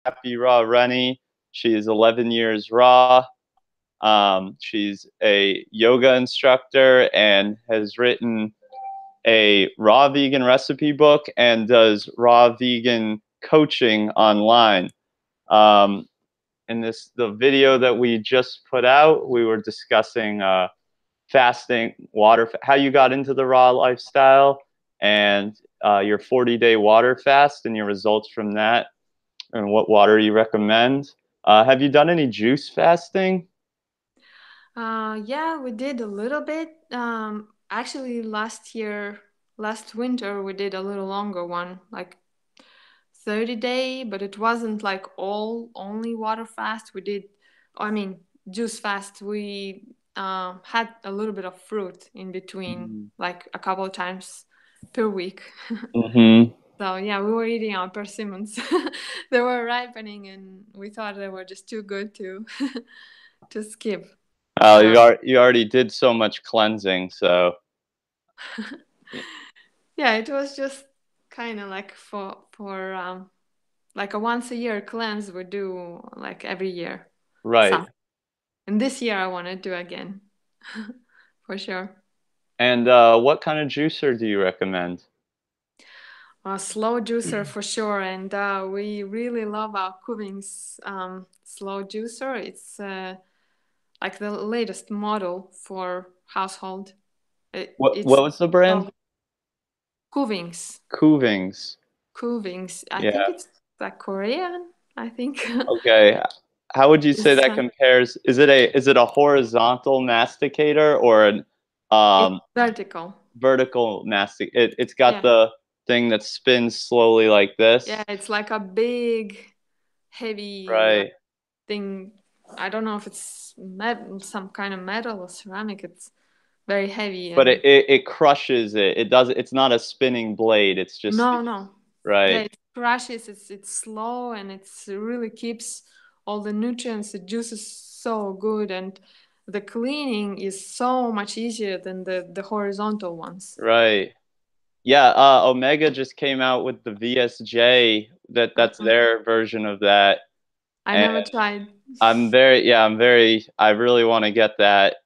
Happy Raw Reny. She is 11 years raw. She's a yoga instructor and has written a raw vegan recipe book and does raw vegan coaching online. Um, in the video that we just put out, we were discussing fasting, how you got into the raw lifestyle, and your 40-day water fast and your results from that, and what water you recommend. Have you done any juice fasting? Yeah, we did a little bit. Actually, last winter, we did a little longer one, like 30 day, but it wasn't like all only water fast. I mean, juice fast. We had a little bit of fruit in between, like a couple of times per week. Mm-hmm. So yeah, we were eating our persimmons. They were ripening, and we thought they were just too good to to skip. Oh, Uh, you already did so much cleansing, so yeah, it was just kind of like for like a once a year cleanse we do like every year. right. Some. And this year I want to do again. For sure. And what kind of juicer do you recommend? A slow juicer for sure, and we really love our Cuvings slow juicer. It's like the latest model for household. What It's was the brand? so Cuvings. Kuvings. Cuvings. I think Yeah. it's like Korean. I think Okay. How would you say it's that compares? Is it a horizontal masticator or an it's um vertical. vertical mastic? It's got Yeah, the thing that spins slowly like yeah. this. It's like a big, heavy like Right. thing. I don't know if it's some kind of metal or ceramic. It's very heavy But and it crushes it. It's not a spinning blade. It's just no, no. Yeah, right. it crashes. It's slow and it's really keeps all the nutrients. The juice is so good and the cleaning is so much easier than the horizontal ones. Right. Yeah, Omega just came out with the VSJ. That's Uh-huh. their version of that. I And never tried. I really want to get that.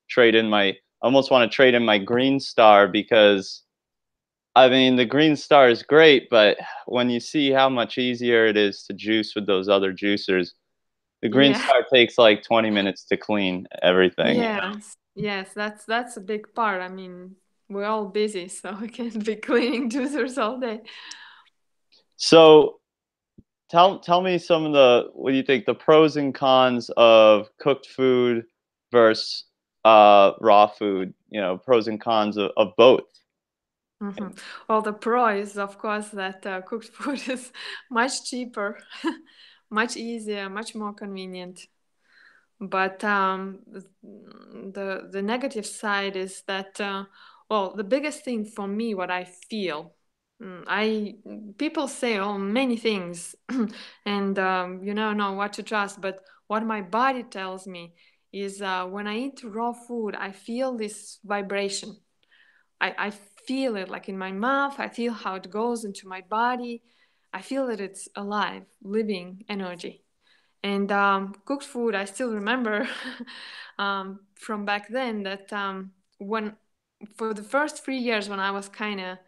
Trade in my, I almost want to trade in my Green Star because I mean the Green Star is great, but when you see how much easier it is to juice with those other juicers, the Green Yeah. Star takes like 20 minutes to clean everything. Yes. Yes, that's a big part. I mean, we're all busy, so we can't be cleaning juicers all day. So tell me some of the, what do you think, the pros and cons of cooked food versus raw food, pros and cons of both. Well, the pro is, of course, that cooked food is much cheaper, much easier, much more convenient. But the negative side is that, well, the biggest thing for me, what I feel, I people say oh many things, and you never know what to trust. But what my body tells me is when I eat raw food, I feel this vibration. I feel it like in my mouth. I feel how it goes into my body. I feel that it's alive, living energy. And cooked food, I still remember from back then that when for the first 3 years when I was kind of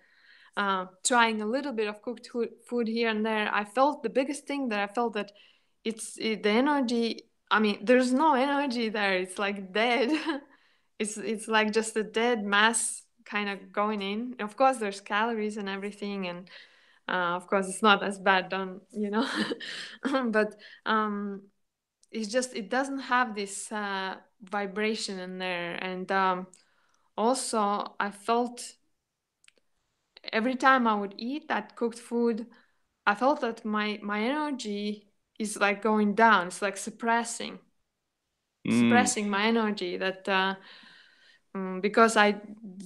trying a little bit of cooked food here and there, I felt the biggest thing that I felt that the energy. I mean, there's no energy there. It's like dead. It's like just a dead mass kind of going in. Of course, there's calories and everything, and of course, it's not as bad done, but it's just it doesn't have this vibration in there, and also I felt every time I would eat that cooked food, I felt that my energy is like going down. It's like Mm, suppressing my energy. That because I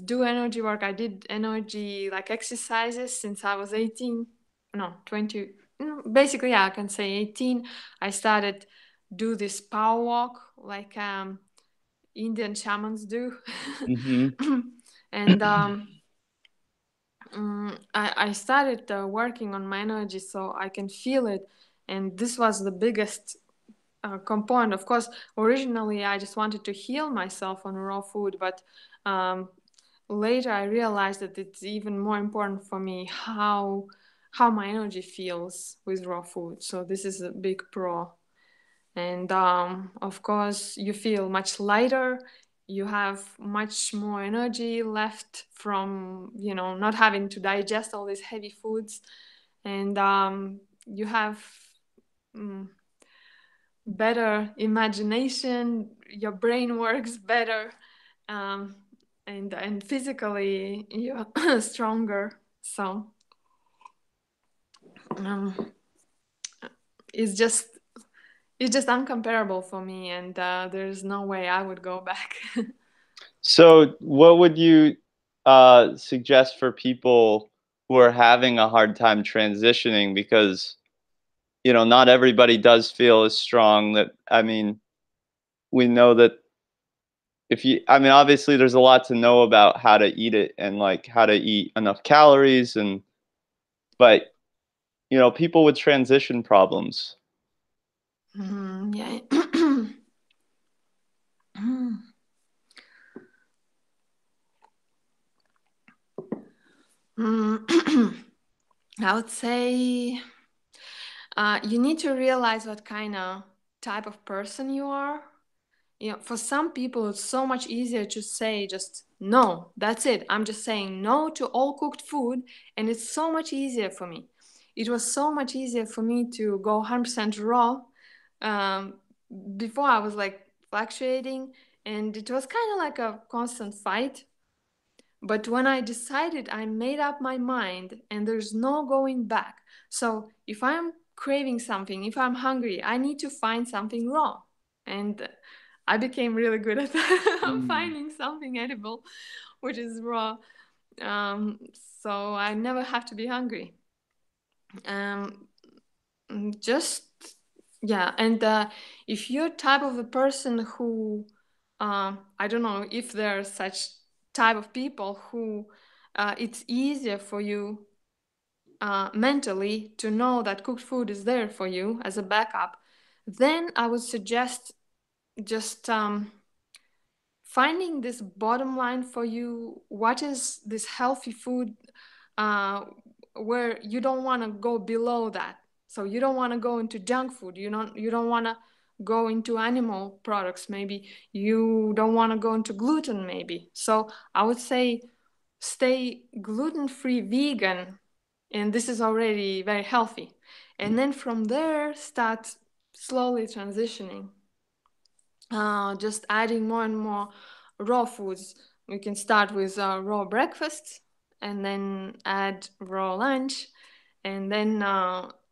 do energy work, I did energy like exercises since I was 18, no 20. Basically, yeah, I can say 18. I started do this power walk like Indian shamans do, hmm. and I started working on my energy so I can feel it. And this was the biggest component. Of course, originally I just wanted to heal myself on raw food, but um, later I realized that it's even more important for me how my energy feels with raw food. So this is a big pro. And of course, you feel much lighter. You have much more energy left from, not having to digest all these heavy foods. And you have mm, better imagination. Your brain works better. Um, and physically, you're stronger. So um, it's just it's just uncomparable for me, and there's no way I would go back. So, what would you suggest for people who are having a hard time transitioning? Because, not everybody does feel as strong that, I mean, we know that I mean, obviously there's a lot to know about how to eat it and like how to eat enough calories but, people with transition problems. Yeah. I would say you need to realize what kind of type of person you are. For some people, it's so much easier to say just no, that's it. I'm just saying no to all cooked food, and it's so much easier for me. It was so much easier for me to go 100% raw. Um, Before I was like fluctuating, and it was kind of like a constant fight. But when I decided, I made up my mind, and there's no going back. So if I'm craving something, if I'm hungry, I need to find something raw. And I became really good at Mm. finding something edible, which is raw. Um, so I never have to be hungry. Um, just yeah, and if you're type of a person who, I don't know if there are such type of people who, it's easier for you mentally to know that cooked food is there for you as a backup, then I would suggest just finding this bottom line for you. What is this healthy food uh, where you don't want to go below that? So you don't want to go into junk food. You don't want to go into animal products. Maybe you don't want to go into gluten. Maybe. So I would say stay gluten-free vegan, and this is already very healthy. And then from there start slowly transitioning, just adding more and more raw foods. We can start with raw breakfast, and then add raw lunch, and then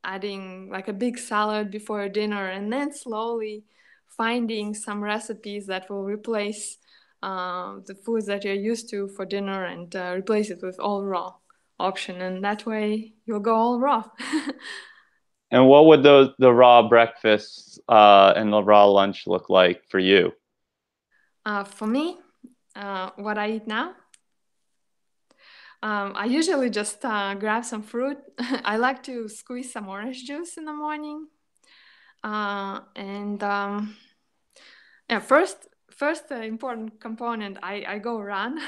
adding like a big salad before dinner, and then slowly finding some recipes that will replace the foods that you're used to for dinner, and replace it with all raw option, and that way you'll go all raw. And what would the raw breakfasts and the raw lunch look like for you? For me, what I eat now, I usually just grab some fruit. I like to squeeze some orange juice in the morning. And yeah, first important component, I go run,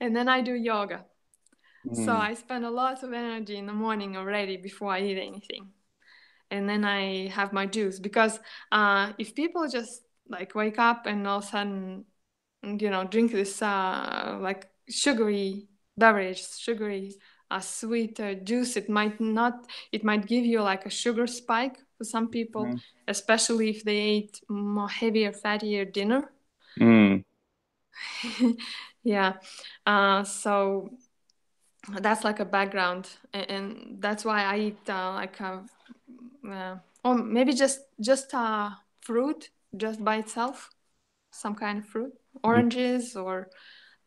and then I do yoga. So Mm. I spend a lot of energy in the morning already before I eat anything. And then I have my juice, because if people just like wake up and all of a sudden, drink this like sugary beverage, sugary sweet juice, it might give you like a sugar spike for some people, Mhm. especially if they ate more heavier, fattier dinner. Mm. Yeah. So that's like a background, and that's why I eat or maybe just fruit just by itself, some kind of fruit, oranges or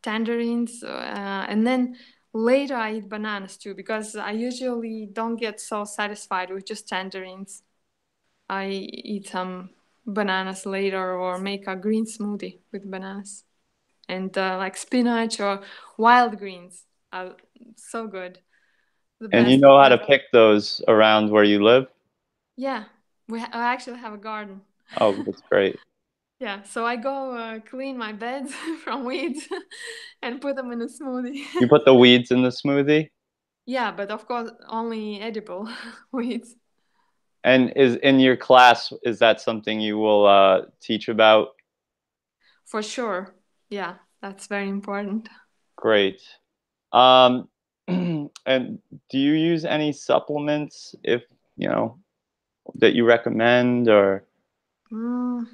tangerines, and then later I eat bananas too, because I usually don't get so satisfied with just tangerines. I eat some bananas later, or make a green smoothie with bananas, and like spinach or wild greens are so good, the And you best know how to best. pick those around where you live? Yeah, I actually have a garden. Oh, that's great. Yeah, so I go clean my beds from weeds and put them in a smoothie. You put the weeds in the smoothie? Yeah, but of course only edible weeds. And is in your class, is that something you will teach about? For sure. Yeah, that's very important. Great. And do you use any supplements if, you know, that you recommend or? Mm,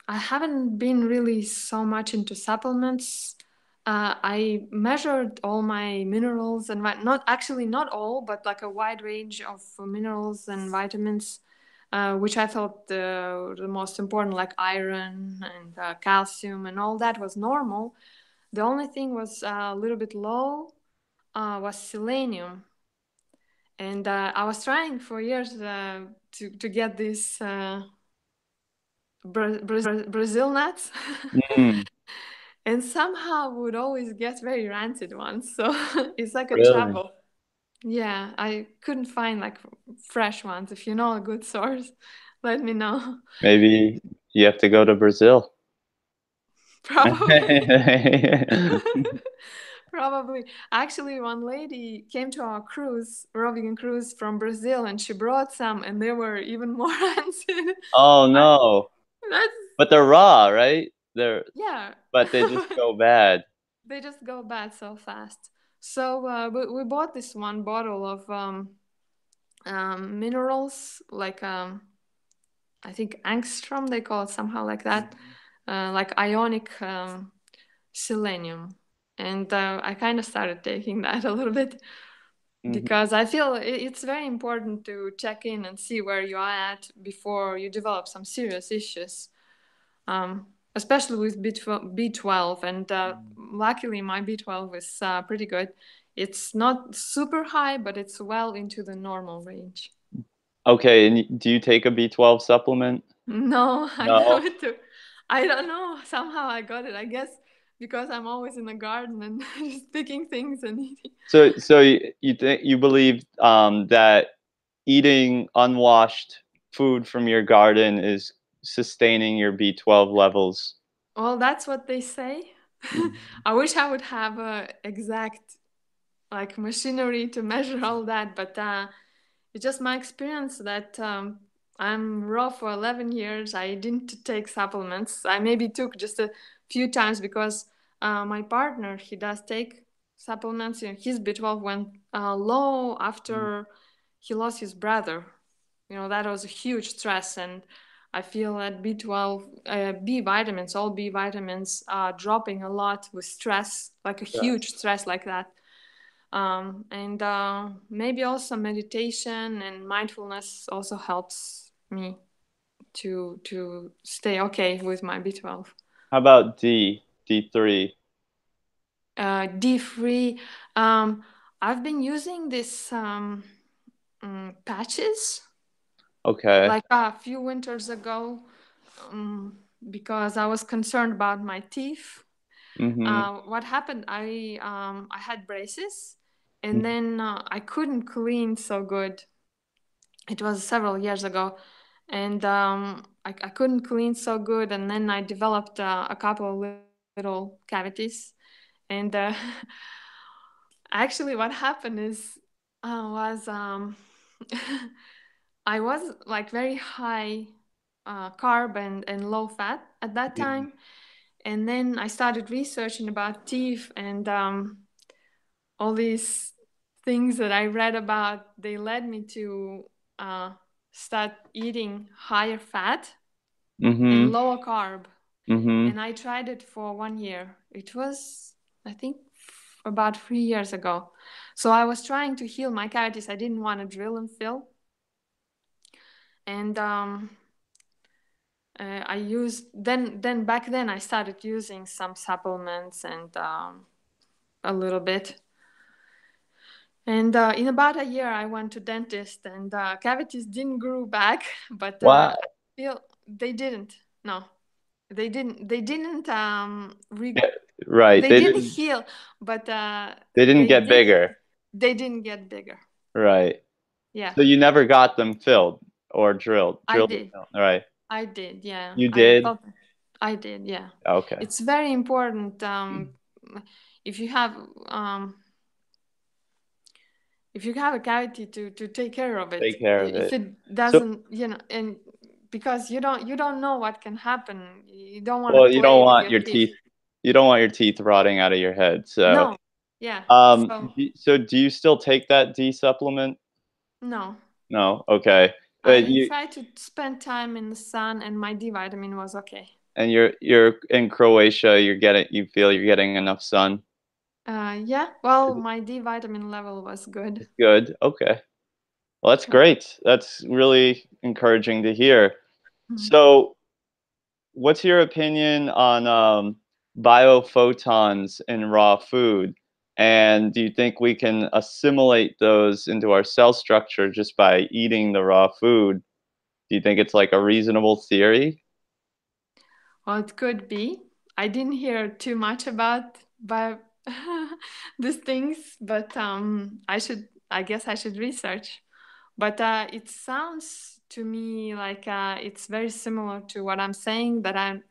I haven't been really so much into supplements. I measured all my minerals and not actually not all, but like a wide range of minerals and vitamins, which I thought the most important, like iron and calcium and all that, was normal. The only thing was a little bit low was selenium, and I was trying for years to get these Brazil nuts. Mm, And somehow would always get very rancid ones. So it's like a really? trouble. Yeah, I couldn't find like fresh ones. If you know a good source, let me know. Maybe you have to go to Brazil. Probably. Probably. Actually, one lady came to our cruise, roving cruise from Brazil, and she brought some, and they were even more rancid. Oh I, no. that's, But they're raw, right? They're yeah. but they just go bad. They just go bad so fast. So we bought this one bottle of minerals, like I think angstrom, they call it somehow like that, like ionic selenium. And I kind of started taking that a little bit Hmm. because I feel it's very important to check in and see where you are at before you develop some serious issues, especially with B12. And luckily, my B12 is pretty good. It's not super high, but it's well into the normal range. Okay, and do you take a B12 supplement? No, I No. never took. I don't know. Somehow I got it. I guess because I'm always in the garden and just picking things and eating. So you think you believe that eating unwashed food from your garden is sustaining your B12 levels? Well, that's what they say. Mhm. I wish I would have a exact like machinery to measure all that, but it's just my experience that I'm raw for 11 years. I didn't take supplements. I maybe took just a few times because my partner, he does take supplements. You know, his B12 went low after he lost his brother. You know, that was a huge stress. And I feel that B12, B vitamins, all B vitamins are dropping a lot with stress, like a huge stress like that. And maybe also meditation and mindfulness also helps me to stay okay with my B12. How about D3? D3, um, I've been using this patches Okay. like a few winters ago um, because I was concerned about my teeth. Mm-hmm. What happened? I had braces, and then I couldn't clean so good. It was several years ago, and I couldn't clean so good, and then I developed a couple of little cavities, and actually what happened is was I was like very high carb and low fat at that time, and then I started researching about teeth and all these things that I read about, they led me to uh, start eating higher fat and Mm-hmm. lower carb. Mm-hmm. And I tried it for 1 year. It was, I think, about 3 years ago. So I was trying to heal my cavities. I didn't want to drill and fill. And I used then back then I started using some supplements and a little bit. And in about a year, I went to dentist, and cavities didn't grow back, but Wow. I feel they didn't. No, they didn't. Yeah, right. They didn't heal, but They didn't get bigger. they didn't get bigger. Right. Yeah, So you never got them filled or drilled, I drilled or did. filled. All right. I did. Yeah, You I did? thought I did. Yeah, Okay. it's very important. If you have um, if you have a cavity to take care of it. Take care of If it. it So, doesn't, and because you don't know what can happen. You don't want to well, you don't play with want your your teeth. teeth, you don't want your teeth rotting out of your head. So, No. Yeah. So so do you still take that D supplement? no. No. Okay. But I you, try to spend time in the sun, and my D vitamin was okay. and you're in Croatia, you feel you're getting enough sun. Yeah. Well, my D vitamin level was good. It's good. Okay. Well, that's Yeah. great. That's really encouraging to hear. Mhm. So, what's your opinion on biophotons in raw food? And do you think we can assimilate those into our cell structure just by eating the raw food? Do you think it's like a reasonable theory? Well, it could be. I didn't hear too much about these things, but I guess I should research. But it sounds to me like it's very similar to what I'm saying, that I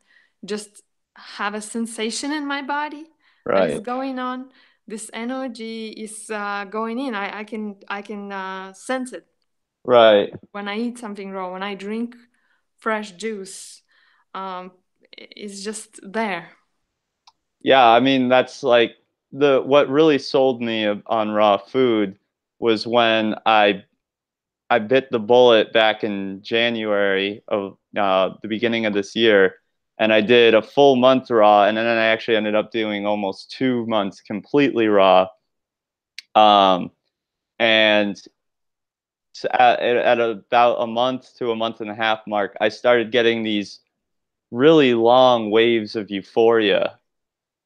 just have a sensation in my body that is Right. going on. This energy is going in. I can sense it Right. when I eat something raw, when I drink fresh juice. Um, it's just there. Yeah, I mean that's like the what really sold me on raw food was when I bit the bullet back in January of the beginning of this year, and I did a full month raw, and then I actually ended up doing almost 2 months completely raw. Um, and at about a month to a month and a half mark, I started getting these really long waves of euphoria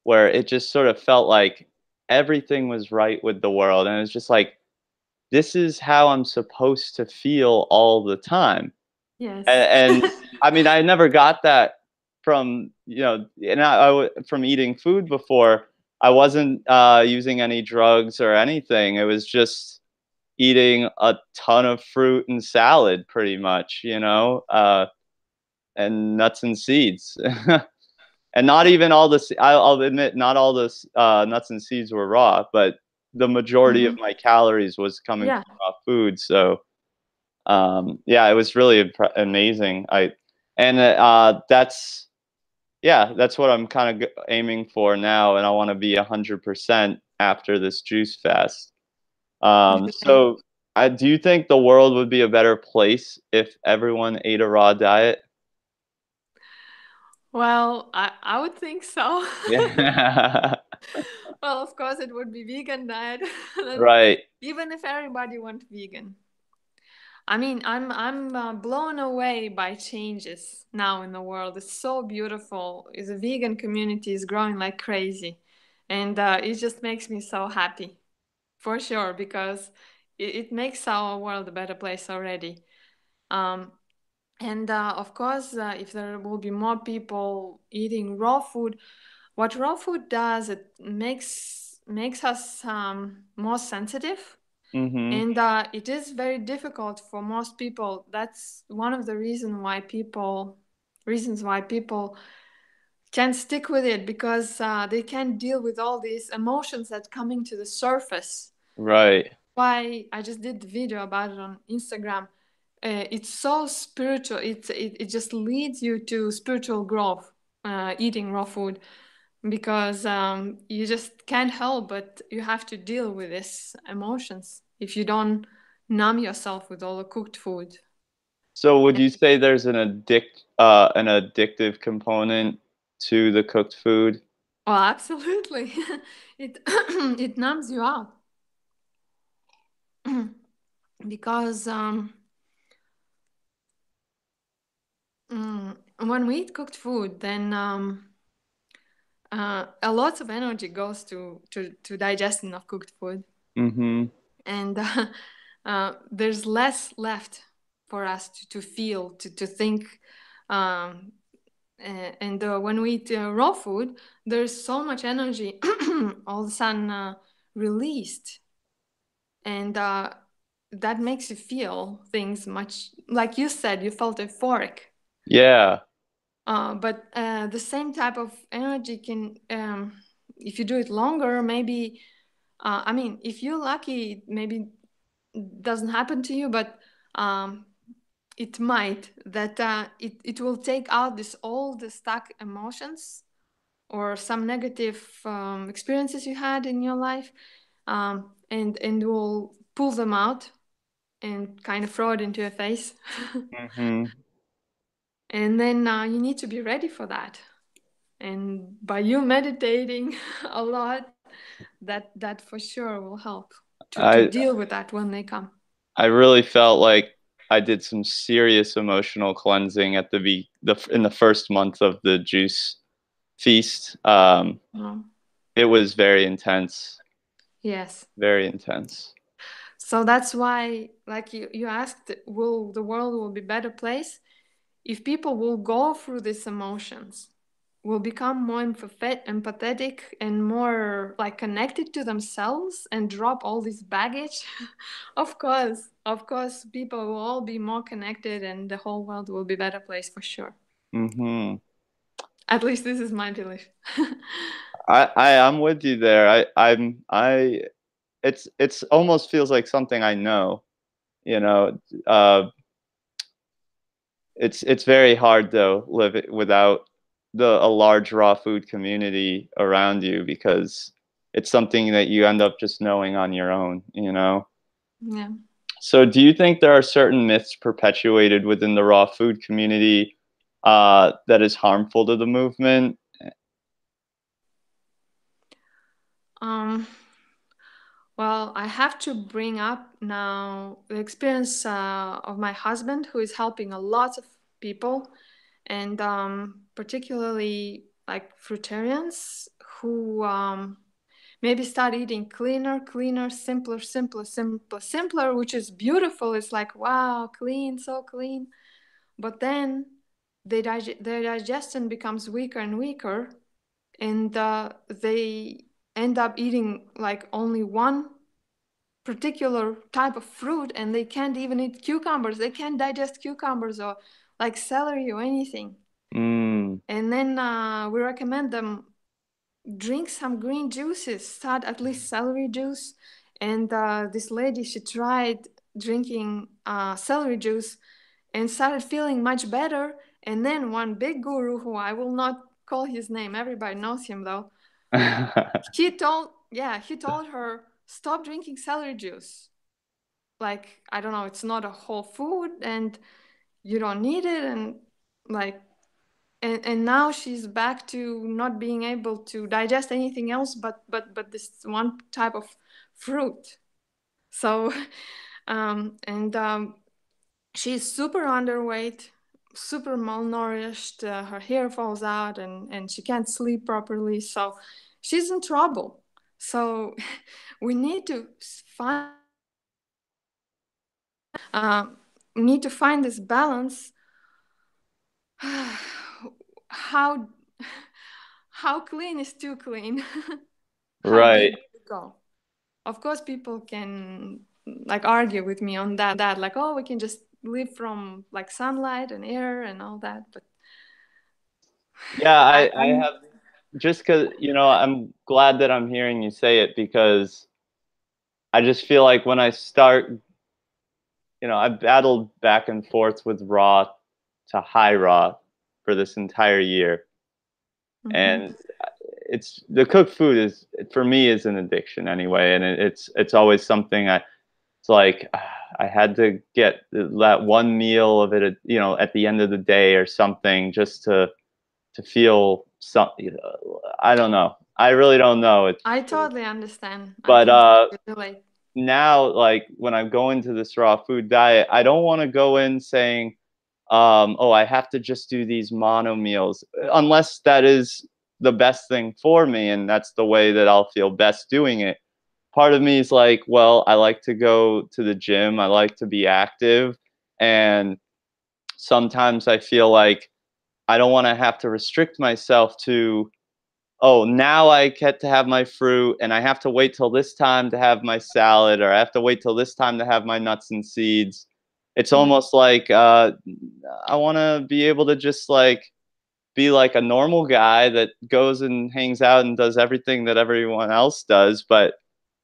where it just sort of felt like everything was right with the world, and it was just like this is how I'm supposed to feel all the time. Yes. And I mean, I never got that from from eating food before. I wasn't using any drugs or anything. It was just eating a ton of fruit and salad, pretty much, and nuts and seeds. And not even all the. I'll admit, not all the nuts and seeds were raw, but the majority of Hmm. my calories was coming Yeah. from raw food. So yeah, it was really amazing. And that's yeah, that's what I'm kind of aiming for now, and I want to be 100% after this juice fast. You think? So do you think the world would be a better place if everyone ate a raw diet? Well, I would think so. Yeah. Well, of course, it would be vegan diet, and Right. even if everybody went vegan. I mean, I'm blown away by changes now in the world. It's so beautiful. The vegan community is growing like crazy, and it just makes me so happy, for sure, because it makes our world a better place already. Um, and of course, if there will be more people eating raw food, what raw food does, it makes us more sensitive, Mm-hmm. and it is very difficult for most people. That's one of the reasons why people can't stick with it, because they can't deal with all these emotions that coming to the surface. Right. Why I just did the video about it on Instagram. It's so spiritual. It just leads you to spiritual growth, eating raw food, because you just can't help but you have to deal with these emotions if you don't numb yourself with all the cooked food. So would you say there's an addictive component to the cooked food? Oh, absolutely. It it numbs you out because when we eat cooked food, then a lot of energy goes to digestion of cooked food, Mm-hmm. and there's less left for us to feel, to think. Um, and when we eat raw food, there's so much energy all of a sudden released, and that makes you feel things much, like you said, you felt euphoric. Yeah. But the same type of energy can, if you do it longer, maybe, I mean, if you're lucky, maybe doesn't happen to you, but it might, that it will take out this all the stuck emotions or some negative experiences you had in your life, and will pull them out and kind of throw it into your face. Hmm. And then you need to be ready for that. And by you meditating a lot, that for sure will help to I deal with that when they come. I really felt like I did some serious emotional cleansing at in the first month of the juice feast. Um, It was very intense, yes. very intense. So that's why, like you asked, will the world will be better place if people will go through these emotions, will become more empathetic and more like connected to themselves and drop all this baggage. Of course, people will all be more connected and the whole world will be a better place for sure. Hmm. At least this is my belief. I'm with you there. It's almost feels like something I know, you know. It's very hard though without a large raw food community around you, because it's something that you end up just knowing on your own, you know. Yeah. So do you think there are certain myths perpetuated within the raw food community that is harmful to the movement? Um, well, I have to bring up now the experience of my husband, who is helping a lot of people, and particularly like fruitarians who maybe start eating cleaner, simpler, which is beautiful. It's like, wow, clean, so clean. But then their digestion becomes weaker and weaker, and they end up eating like only one particular type of fruit, and they can't even eat cucumbers. They can't digest cucumbers or like celery or anything. Mm. And then we recommend them drink some green juices, start at least celery juice. And this lady, she tried drinking celery juice and started feeling much better. And then one big guru, who I will not call his name, everybody knows him though, he told her, stop drinking celery juice. Like, I don't know, it's not a whole food and you don't need it. And like, and now she's back to not being able to digest anything else but this one type of fruit. So and she's super underweight, super malnourished. Her hair falls out, and she can't sleep properly. So she's in trouble. So we need to find need to find this balance. how how clean is too clean? How Right. deep do we go? Of course, people can like argue with me on that, like, oh, we can just live from like sunlight and air and all that. But Yeah, I I'm have, just because, I'm glad that I'm hearing you say it, because I just feel like when I start, I've battled back and forth with raw to high raw for this entire year. mhm. And it's the cooked food is, for me, is an addiction anyway. And it's always something it's like, I had to get that one meal of it, at the end of the day or something, just to feel something. I don't know. I really don't know. I totally understand. I But can totally relate. now, like when I'm going to this raw food diet, I don't want to go in saying, oh, I have to just do these mono meals, unless that is the best thing for me and that's the way that I'll feel best doing it. Part of me is like, well, I like to go to the gym, I like to be active, and sometimes I feel like I don't want to have to restrict myself to oh, now I get to have my fruit and I have to wait till this time to have my salad, or I have to wait till this time to have my nuts and seeds. It's Mm, almost like I want to be able to just like be like a normal guy that goes and hangs out and does everything that everyone else does. But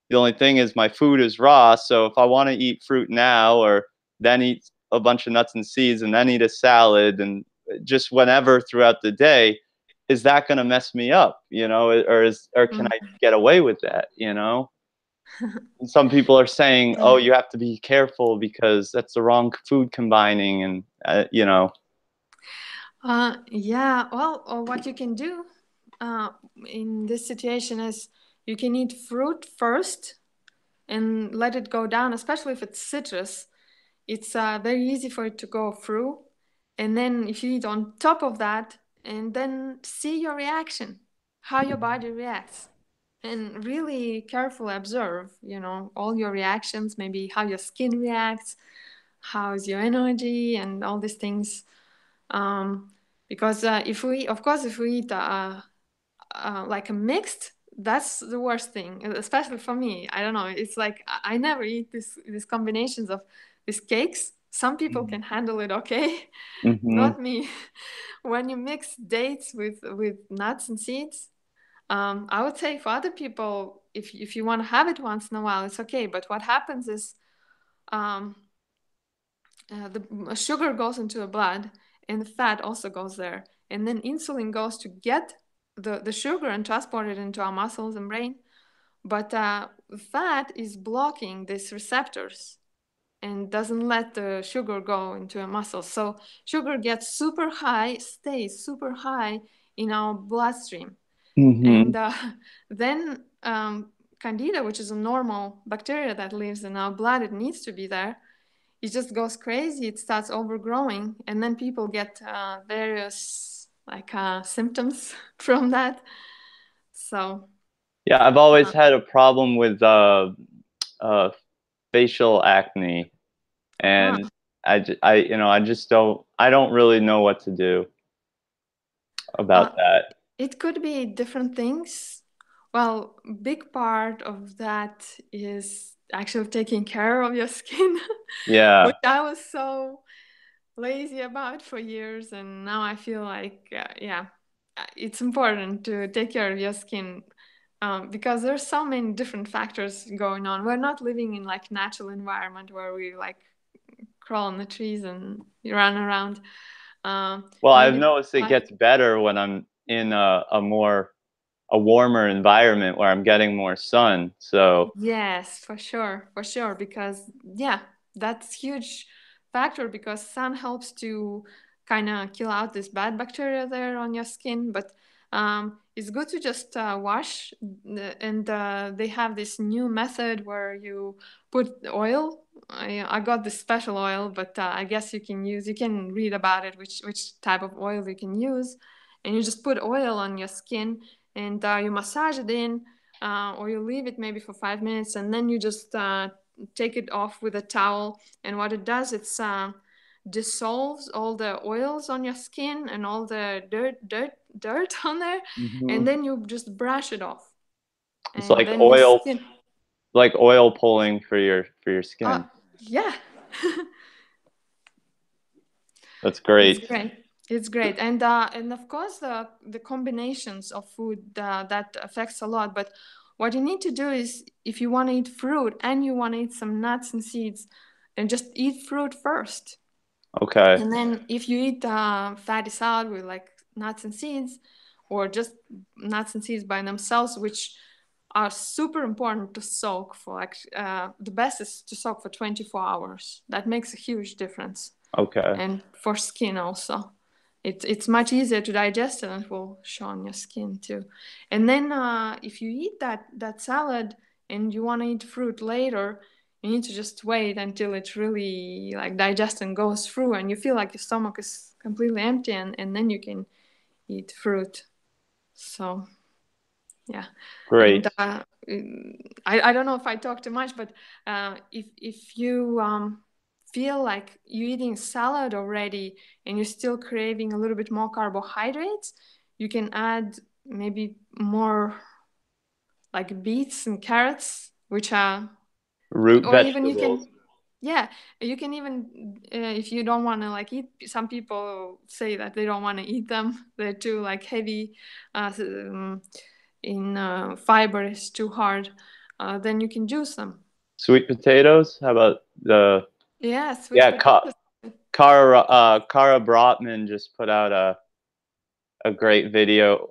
the only thing is my food is raw. So if I want to eat fruit now or then eat a bunch of nuts and seeds and then eat a salad and just whenever throughout the day, is that going to mess me up, or can I mm. get away with that? And some people are saying, "Oh, Yeah. you have to be careful because that's the wrong food combining," and Yeah, well, or what you can do uh, in this situation is you can eat fruit first and let it go down, especially if it's citrus. It's very easy for it to go through. And then if you eat on top of that, and then see your reaction, how your body reacts. And really carefully observe, all your reactions, maybe how your skin reacts, how's your energy, and all these things. Um, because if we eat like a mixed, that's the worst thing, especially for me. I don't know. It's like I never eat these combinations of these cakes. Some people can handle it okay, mm-hmm. not me. When you mix dates with nuts and seeds, I would say for other people, if you want to have it once in a while, it's okay. But what happens is um, the sugar goes into the blood and the fat also goes there, and then insulin goes to get the sugar and transport it into our muscles and brain, but fat is blocking these receptors and doesn't let the sugar go into a muscle, so sugar gets super high, stays super high in our bloodstream, Mm-hmm. and then candida, which is a normal bacteria that lives in our blood, it needs to be there, it just goes crazy. It starts overgrowing, and then people get various like symptoms from that. So, Yeah, I've always uh, had a problem with uh, facial acne, uh-huh. and I just I don't really know what to do Uh, about that. it could be different things. Well, big part of that is actually taking care of your skin, Yeah. which I was so lazy about for years, and now I feel like yeah, it's important to take care of your skin, because there's so many different factors going on. We're not living in like natural environment where we like crawl on the trees and run around. Well, I've Maybe noticed it like gets better when I'm in a warmer environment where I'm getting more sun. So, yes, for sure, because yeah, that's huge factor because sun helps to kind of kill out this bad bacteria there on your skin. But it's good to just wash, and they have this new method where you put oil. I got this special oil, but I guess you can read about it, which type of oil you can use, and you just put oil on your skin and you massage it in, or you leave it maybe for 5 minutes, and then you just take it off with a towel. And what it does, it's dissolves all the oils on your skin and all the dirt on there, and mhm. then you just brush it off, It's and then your skin. like oil pulling for your Uh, skin. yeah, That's it's great. great. It's great, and of course the combinations of food that affects a lot. But what you need to do is, if you want to eat fruit and you want to eat some nuts and seeds, and just eat fruit first. Okay. And then if you eat fatty salad with like nuts and seeds, or just nuts and seeds by themselves, which are super important to soak for, like the best is to soak for 24 hours. That makes a huge difference, Okay. and for skin also, it's much easier to digest and it will show on your skin too. And then if you eat that salad and you want to eat fruit later, you need to just wait until it really like digests and goes through and you feel like your stomach is completely empty, and then you can eat fruit. So yeah. And Great. I don't know if I talk too much, but if you feel like you're eating salad already and you're still craving a little bit more carbohydrates, you can add maybe more like beets and carrots, which are, Root or even you vegetables. can, yeah, you can even, if you don't want to like eat, some people say that they don't want to eat them. They're too like heavy, in fiber is too hard. Then you can juice them. Sweet potatoes. How about the Yeah, sweet yeah? potatoes. Kara Brotman just put out a great video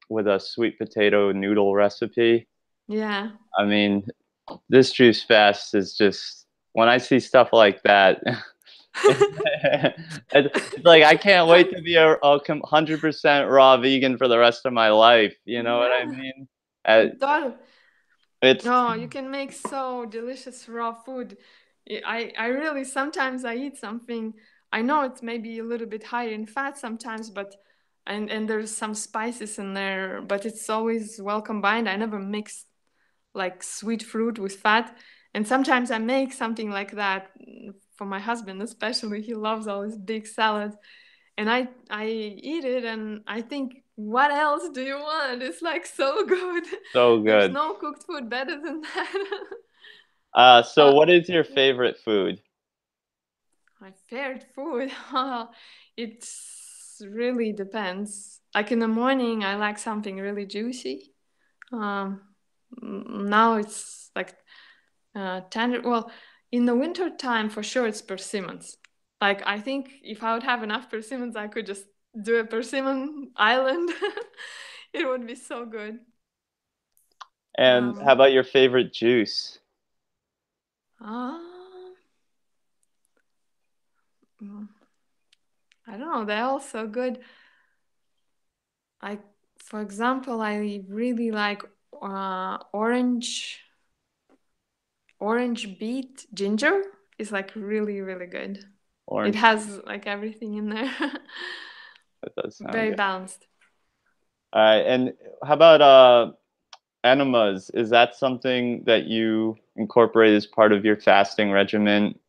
with a sweet potato noodle recipe. Yeah. I mean, this juice fast is just when I see stuff like that, it's like I can't wait to be a 100% raw vegan for the rest of my life. You know what I Yeah. mean? Uh, Totally. it's Oh, you can make so delicious raw food. I really sometimes I eat something. I know it's maybe a little bit higher in fat sometimes, but and there's some spices in there, but it's always well combined. I never mix like sweet fruit with fat. And sometimes I make something like that for my husband, especially. He loves all this big salad. And I eat it and I think, what else do you want? It's like so good. so There's good. no cooked food better than that. So what is your favorite food? My favorite food, it really depends. Like in the morning, I like something really juicy. Um, Now it's like tender. Well, in the winter time, for sure, it's persimmons. Like I think if I would have enough persimmons, I could just do a persimmon island. It would be so good. And how Um, about your favorite juice? uh, mm, I don't know. They're all so good. Like for example, I really like orange beet ginger. Is like really really good. It Orange. has like everything in there. That does sound Very good. balanced. All right. And how about enemas? Is that something that you incorporate as part of your fasting regimen?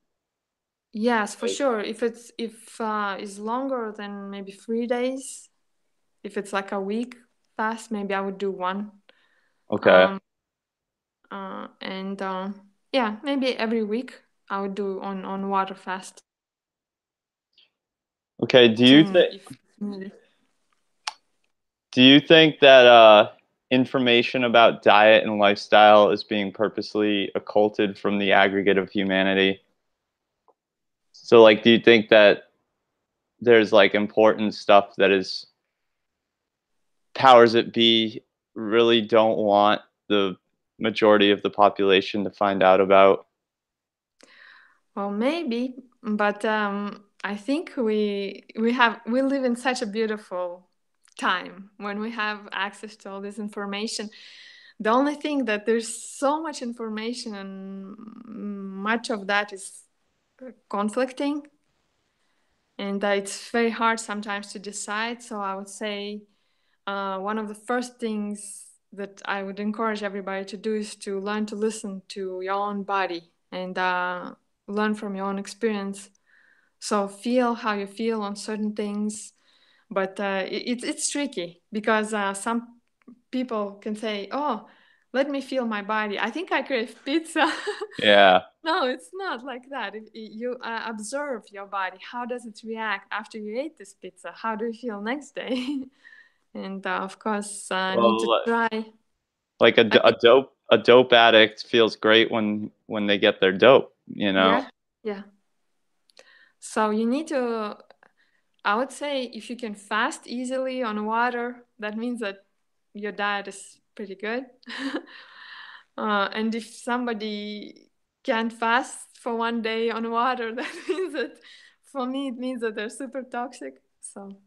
Yes, for sure. If is longer than maybe 3 days, if it's like a week fast, maybe I would do one. Okay. Um, and Yeah, maybe every week I would do on water fast. Okay. And if Do you think that information about diet and lifestyle is being purposely occulted from the aggregate of humanity? So, like, do you think that there's like important stuff that is powers that be really don't want the majority of the population to find out about? well, maybe, but I think we live in such a beautiful time when we have access to all this information. The only thing that there's so much information and much of that is conflicting, and it's very hard sometimes to decide. So I would say one of the first things that I would encourage everybody to do is to learn to listen to your own body and learn from your own experience. So feel how you feel on certain things, but it's tricky because some people can say, "Oh, let me feel my body. I think I crave pizza." Yeah. No, it's not like that. If you observe your body, how does it react after you ate this pizza? How do you feel next day? And of course, need to Well, try. like I think, a dope addict feels great when they get their dope, you know? yeah, yeah. So you need to. I would say if you can fast easily on water, that means that your diet is pretty good. And if somebody can't fast for 1 day on water, that means that for me it means that they're super toxic. So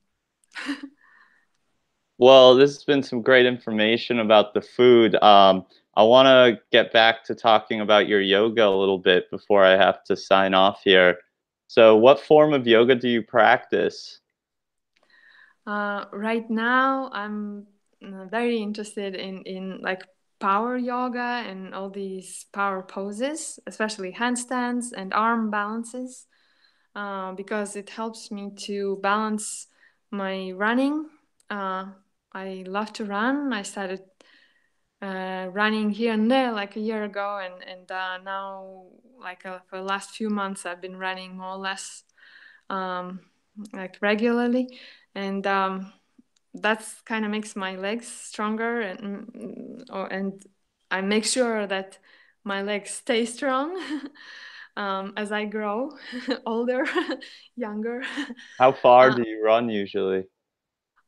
Well, this has been some great information about the food. I want to get back to talking about your yoga a little bit before I have to sign off here. So, what form of yoga do you practice? right now I'm very interested in like power yoga and all these power poses, especially handstands and arm balances, because it helps me to balance my running. Uh, I love to run. I started running here and there like a year ago, and now for the last few months I've been running more or less um, like regularly, and that's kind of makes my legs stronger, and I make sure that my legs stay strong as I grow older, younger. How far Uh, do you run usually?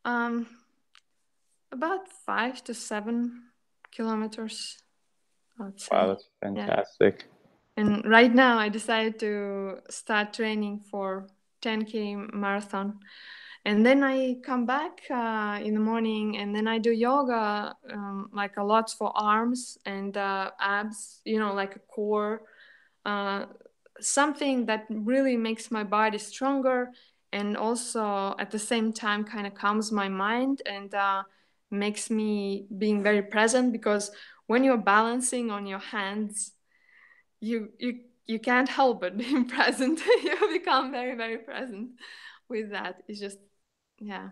um, about 5 to 7 kilometers, I'd Wow, say. that's Yeah. fantastic. And right now, I decided to start training for 10K marathon. And then I come back in the morning, and then I do yoga, like a lot for arms and abs, like a core, uh, something that really makes my body stronger, and also at the same time kind of calms my mind and makes me being very present, because when you're balancing on your hands, you can't help but being present. You become very, very present with that. It's just, yeah.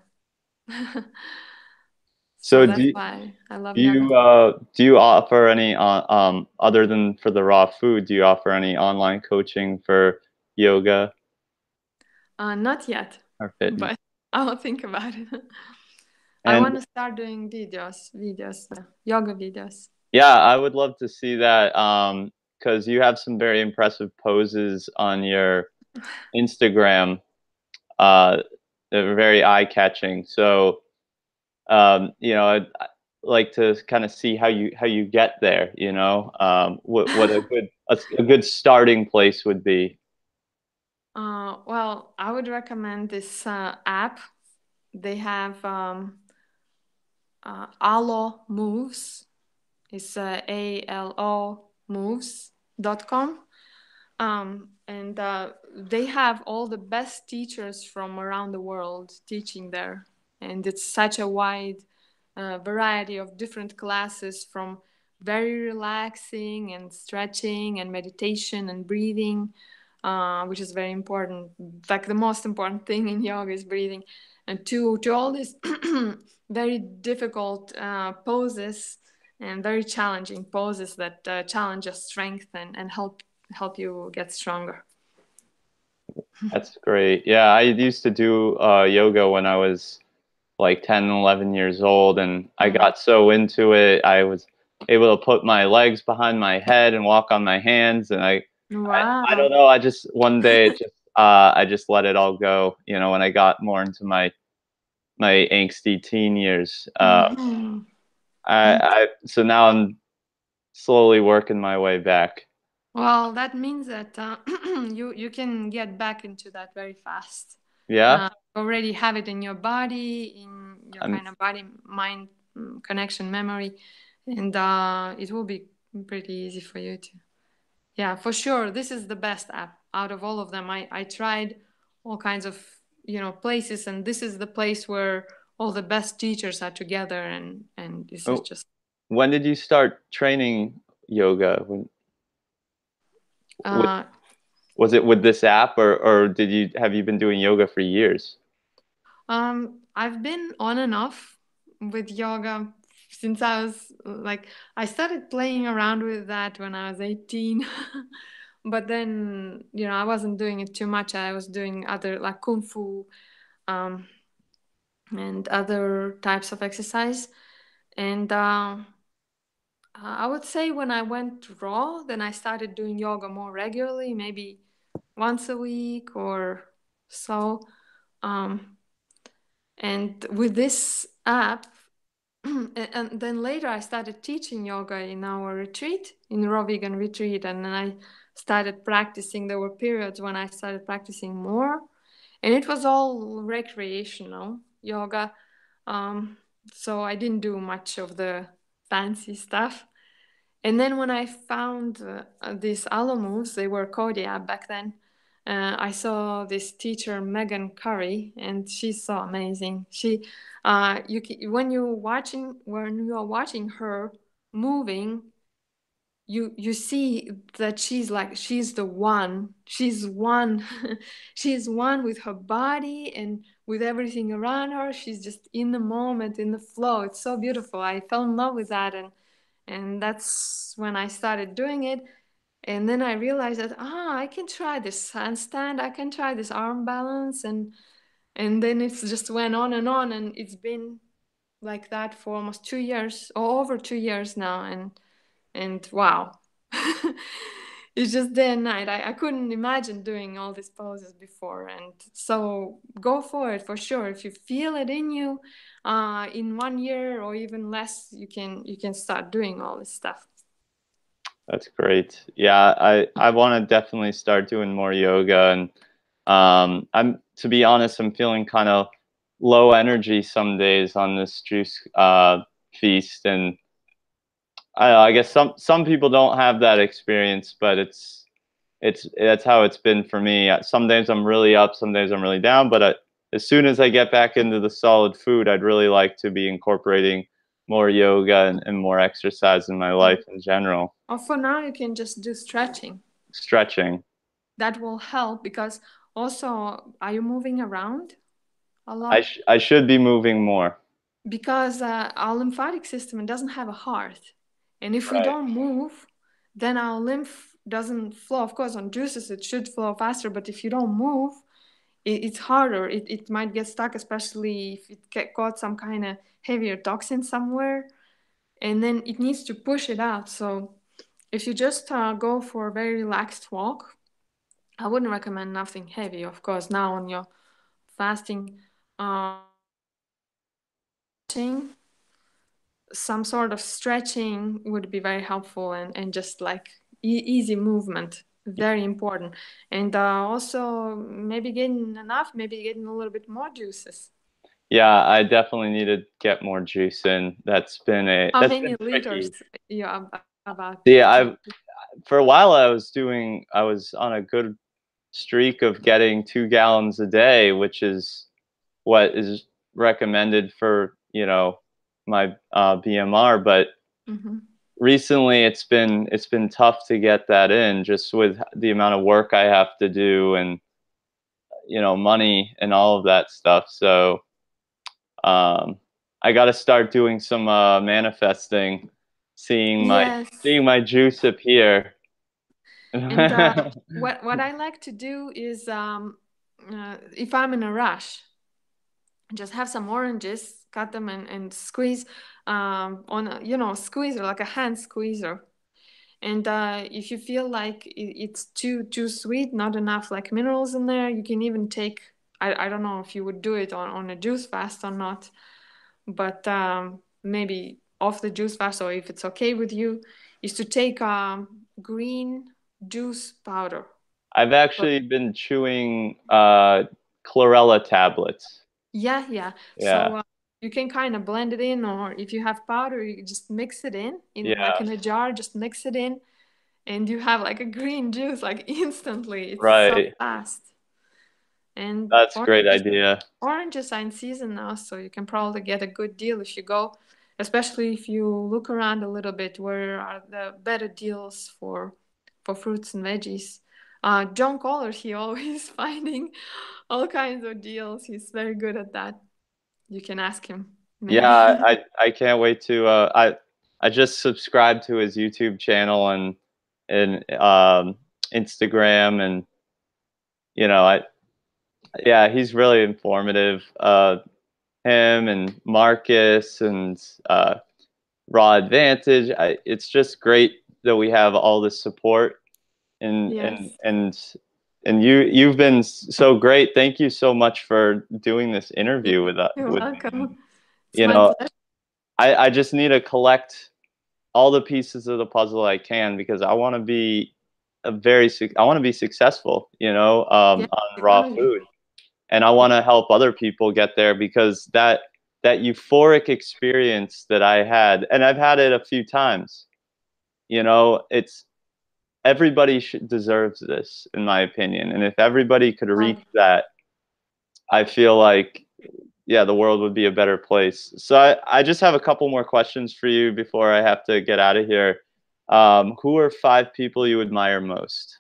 So So that's why I love yoga. do you offer any other than for the raw food, do you offer any online coaching for yoga Not yet, or fitness? but I'll think about it. I And want to start doing videos, yoga videos. yeah, I would love to see that because you have some very impressive poses on your Instagram. Uh, they're very eye-catching. So I'd like to kind of see how you get there. What a good starting place would be. Well, I would recommend this app. They have Alo Moves. It's ALO moves.com. And they have all the best teachers from around the world teaching there. And it's such a wide variety of different classes, from very relaxing and stretching and meditation and breathing, which is very important. Like the most important thing in yoga is breathing, and to all these very difficult poses and very challenging poses that challenge your strength and help you get stronger. That's great. Yeah, I used to do yoga when I was like 10 and 11 years old, and I Mm. got so into it. I was able to put my legs behind my head and walk on my hands, and I don't Wow. know, I just one day it just I just let it all go, when I got more into my angsty teen years. Mhm. So now I'm slowly working my way back. Well, that means that you can get back into that very fast. Yeah. Already have it in your body, in your I'm kind of body mind connection memory, and it will be pretty easy for you to. Yeah, for sure. This is the best app out of all of them. I tried all kinds of places, and this is the place where all the best teachers are together, and this is oh, just. when did you start training yoga? When, Uh, was it with this app, or have you been doing yoga for years? I've been on and off with yoga since I was like, I started playing around with that when I was 18. But then, I wasn't doing it too much. I was doing other like kung fu, um, and other types of exercise. And I would say when I went raw, then I started doing yoga more regularly, maybe once a week or so. Um, and with this app, and then later I started teaching yoga in our retreat, in raw vegan retreat, and then I started practicing. There were periods when I started practicing more, and it was all recreational yoga. Um, so I didn't do much of the fancy stuff. And then when I found these Alo moves, they were Kodia back then. I saw this teacher, Megan Curry, and she's so amazing. When you are watching her moving, you see that she's the one. She's one. She's one with her body and with everything around her. She's just in the moment, in the flow. It's so beautiful. I fell in love with that, and that's when I started doing it. And then I realized that I can try this handstand, I can try this arm balance, and then it's just went on, and it's been like that for almost 2 years or over 2 years now, and wow. It's just day and night. I couldn't imagine doing all these poses before, and so go for it for sure. If you feel it in you, in 1 year or even less, you can start doing all this stuff. That's great. Yeah, I want to definitely start doing more yoga, and I'm to be honest, I'm feeling kind of low energy some days on this juice feast, and I don't know, I guess some people don't have that experience, but it's that's how it's been for me. Some days I'm really up, some days I'm really down, but as soon as I get back into the solid food, I'd really like to be incorporating more yoga and more exercise in my life in general. Or for now, you can just do stretching. Stretching. That will help because also, are you moving around a I lot? I should be moving more. Because our lymphatic system doesn't have a heart, and if we Right. don't move, then our lymph doesn't flow. Of course, on juices it should flow faster, but if you don't move, it's harder. It might get stuck, especially if it caught some kind of heavier toxin somewhere, and then it needs to push it out. So if you just go for a very relaxed walk, I wouldn't recommend nothing heavy. Of course, now on your fasting, some sort of stretching would be very helpful, and just like easy movement, very important. And also maybe getting enough, maybe getting a little bit more juices. Yeah, I definitely need to get more juice in. How That's many been liters tricky. you are about Yeah, to drink? I've for a while I was on a good streak of getting 2 gallons a day, which is what is recommended for, my BMR, but Hmm. recently it's been tough to get that in just with the amount of work I have to do and money and all of that stuff. So um, I got to start doing some manifesting, seeing my Yes. seeing my juice appear. And what I like to do is, if I'm in a rush, just have some oranges, cut them and squeeze, on a, squeezer, like a hand squeezer. And if you feel like it's too sweet, not enough like minerals in there, you can even take. I don't know if you would do it on a juice fast or not, but maybe off the juice fast, or if it's okay with you, is to take green juice powder. I've actually been chewing chlorella tablets. Yeah, yeah. Yeah, So you can kind of blend it in, or if you have powder, you just mix it in like yeah, in a jar, just mix it in, and you have like a green juice like instantly. It's so right. fast. And That's a great idea. oranges are in season now, so you can probably get a good deal if you go, especially if you look around a little bit. Where are the better deals for fruits and veggies? John Kohler, he always finding all kinds of deals. He's very good at that. You can ask him, Yeah, maybe. I can't wait to I just subscribed to his YouTube channel and Instagram, and I yeah, he's really informative. Him and Marcus and Raw Advantage. It's just great that we have all this support, and and Yes, and and you've been so great. Thank you so much for doing this interview you're with me. And, welcome. It's you my know, pleasure. I just need to collect all the pieces of the puzzle I can because I want to be I want to be successful, Yeah, on raw definitely. food, and I want to help other people get there because that euphoric experience that I had, and I've had it a few times. It's everybody deserves this, in my opinion, and if everybody could reach Love. that, I feel like yeah, the world would be a better place. So I just have a couple more questions for you before I have to get out of here. Who are five people you admire most?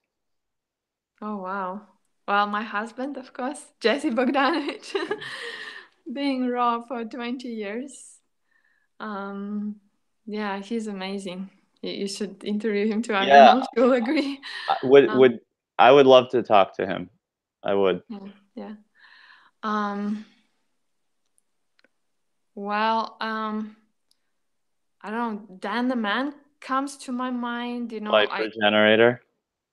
Oh, wow. Well, my husband, of course, Jesse Bogdanovich, being raw for 20 years. Um, yeah, he's amazing. You should interview him too. I don't Yeah, know if you'll agree. I would Um, would I would love to talk to him. I would. yeah, yeah. Um, well, I don't know. Dan the Man comes to my mind. Life Regenerator.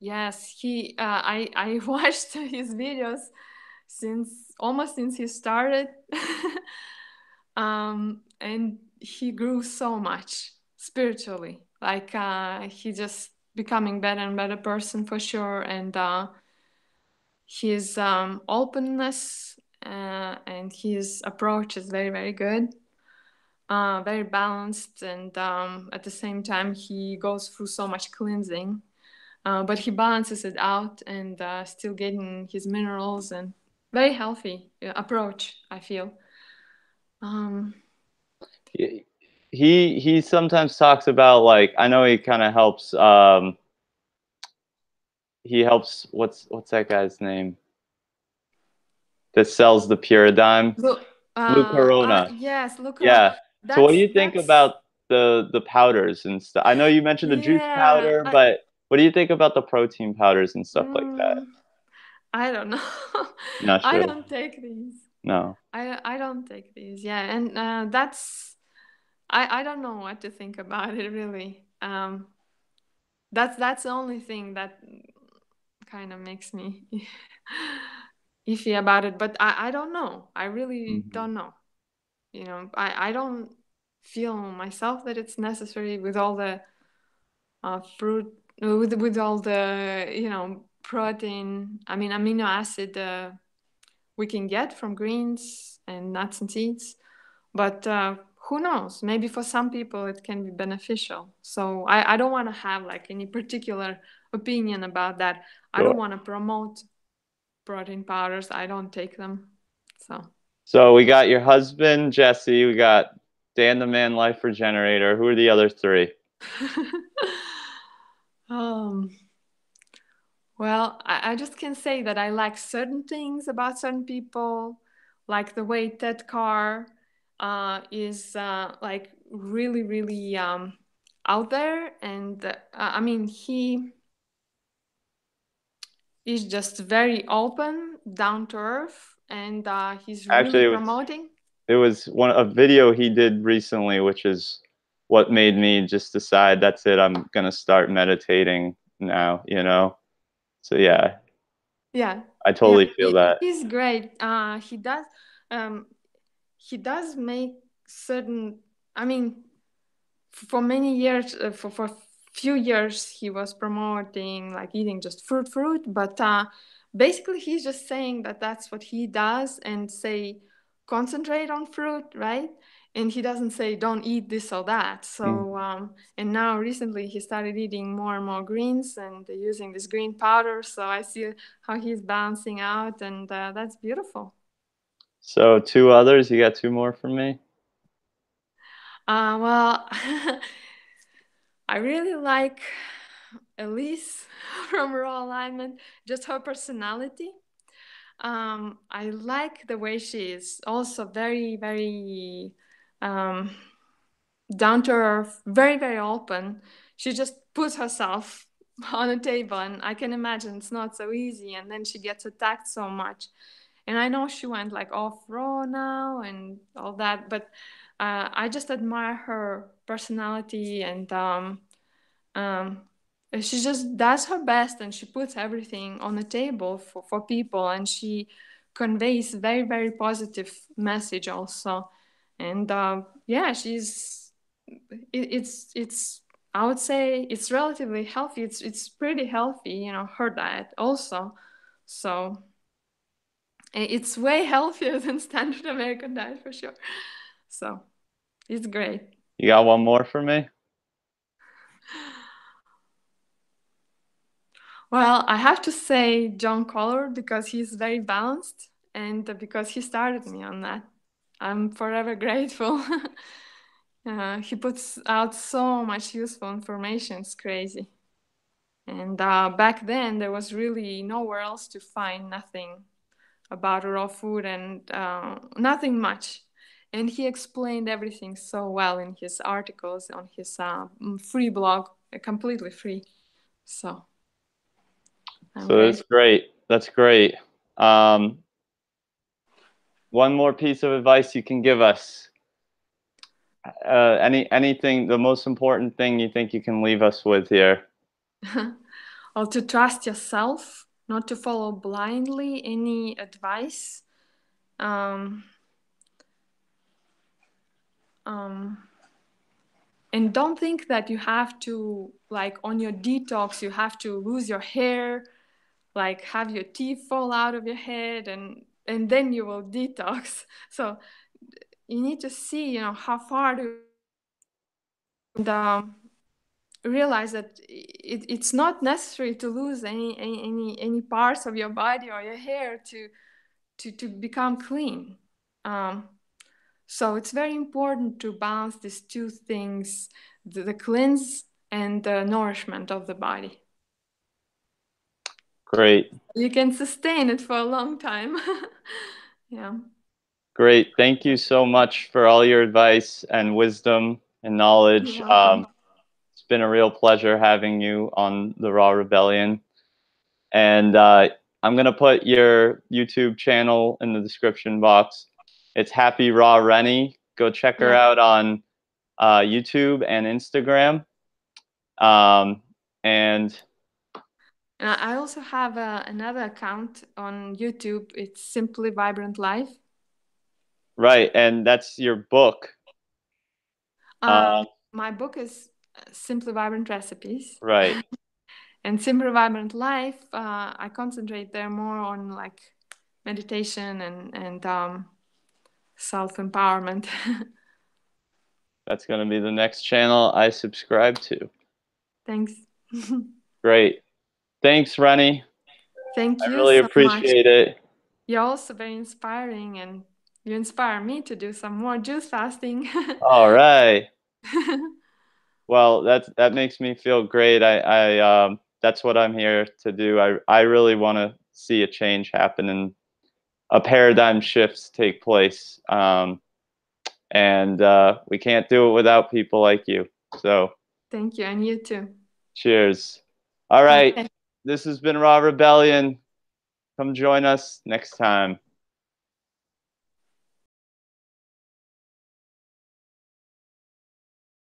Yes, I watched his videos since almost since he started. And he grew so much spiritually. Like he just becoming better and better person for sure. And his openness and his approach is very, very good. Very balanced, and at the same time, he goes through so much cleansing, but he balances it out and still getting his minerals and very healthy approach, I feel. Um, He sometimes talks about like I know he kind of helps he helps what's that guy's name that sells the Puridyme? look, Lou Corona. yes, look around. Yeah. So what do That's you think that's about the powders and stuff? I know you mentioned the juice yeah. powder, but what do you think about the protein powders and stuff like that? Mm, I don't know. Not I sure. don't take these. No. I don't take these. Yeah, and that's I don't know what to think about it really. That's the only thing that kind of makes me iffy about it. But I don't know. I really Hmm. don't know. I don't feel myself that it's necessary with all the fruit, with all the protein. I mean amino acid we can get from greens and nuts and seeds. But who knows? Maybe for some people it can be beneficial. So I don't want to have like any particular opinion about that. I don't Sure. want to promote protein powders. I don't take them. So So we got your husband, Jesse. We got Dan the Man Life Regenerator. Who are the other three? um, well, I just can say that I like certain things about certain people, like the way Ted Carr is like really, really out there. And I mean, he is just very open, down to earth, and he's really Actually, promoting. it was one a video he did recently, which is what made me just decide that's it. I'm gonna start meditating now. So yeah, Yeah, I yeah, totally feel that. he's great. Um, he does make certain. I mean, for many years, for few years, he was promoting like eating just fruit, but basically he's just saying that that's what he does and say concentrate on fruit, right? And he doesn't say don't eat this or that. So Mhm. and now recently he started eating more and more greens and using this green powder. So I see how he's balancing out, and that's beautiful. So two others. You got two more from me. Well, I really like Elise from Raw Alignment, just her personality. I like the way she is also very, very um, down to earth, very, very open. She just puts herself on a table, and I can imagine it's not so easy. And then she gets attacked so much. And I know she went like off raw now and all that, but I just admire her personality and um, she just does her best and she puts everything on the table for people, and she conveys very, very positive message also. And yeah, it's I would say it's relatively healthy. It's pretty healthy, her diet also. So it's way healthier than standard American diet for sure. So it's great. You got one more for me? Well, I have to say John Collard because he's very balanced and because he started me on that. I'm forever grateful. He puts out so much useful information. It's crazy. And back then, there was really nowhere else to find nothing about raw food and nothing much. And he explained everything so well in his articles on his free blog, completely free. So I'm So that's grateful. great. That's great. Um, one more piece of advice you can give us. Anything, the most important thing you think you can leave us with here? Or to trust yourself, not to follow blindly any advice. Um, um, and don't think that you have to, like, on your detox, you have to lose your hair, like have your teeth fall out of your head, and then you will detox. So you need to see, how far do and realize that it's not necessary to lose any parts of your body or your hair to become clean. Um, so it's very important to balance these two things, the cleanse and the nourishment of the body. Great. You can sustain it for a long time. Yeah. Great. Thank you so much for all your advice and wisdom and You're knowledge. welcome. It's been a real pleasure having you on the Raw Rebellion. And I'm going to put your YouTube channel in the description box. It's Happy Raw Reny. Go check her Yeah. out on YouTube and Instagram. Um, and And I also have another account on YouTube. It's Simply Vibrant Life. right, and that's your book. My book is Simply Vibrant Recipes. Right. And Simply Vibrant Life, I concentrate there more on like meditation and self-empowerment. That's going to be the next channel I subscribe to. Thanks. Great. Thanks, Rennie. Thank I you really so much. appreciate it. You're also very inspiring, and you inspire me to do some more juice fasting. All right. Well, that makes me feel great. That's what I'm here to do. I really want to see a change happen and a paradigm shifts take place. And we can't do it without people like you. So, Thank you, and you too. cheers. All right. Okay. This has been Raw Rebellion. Come join us next time.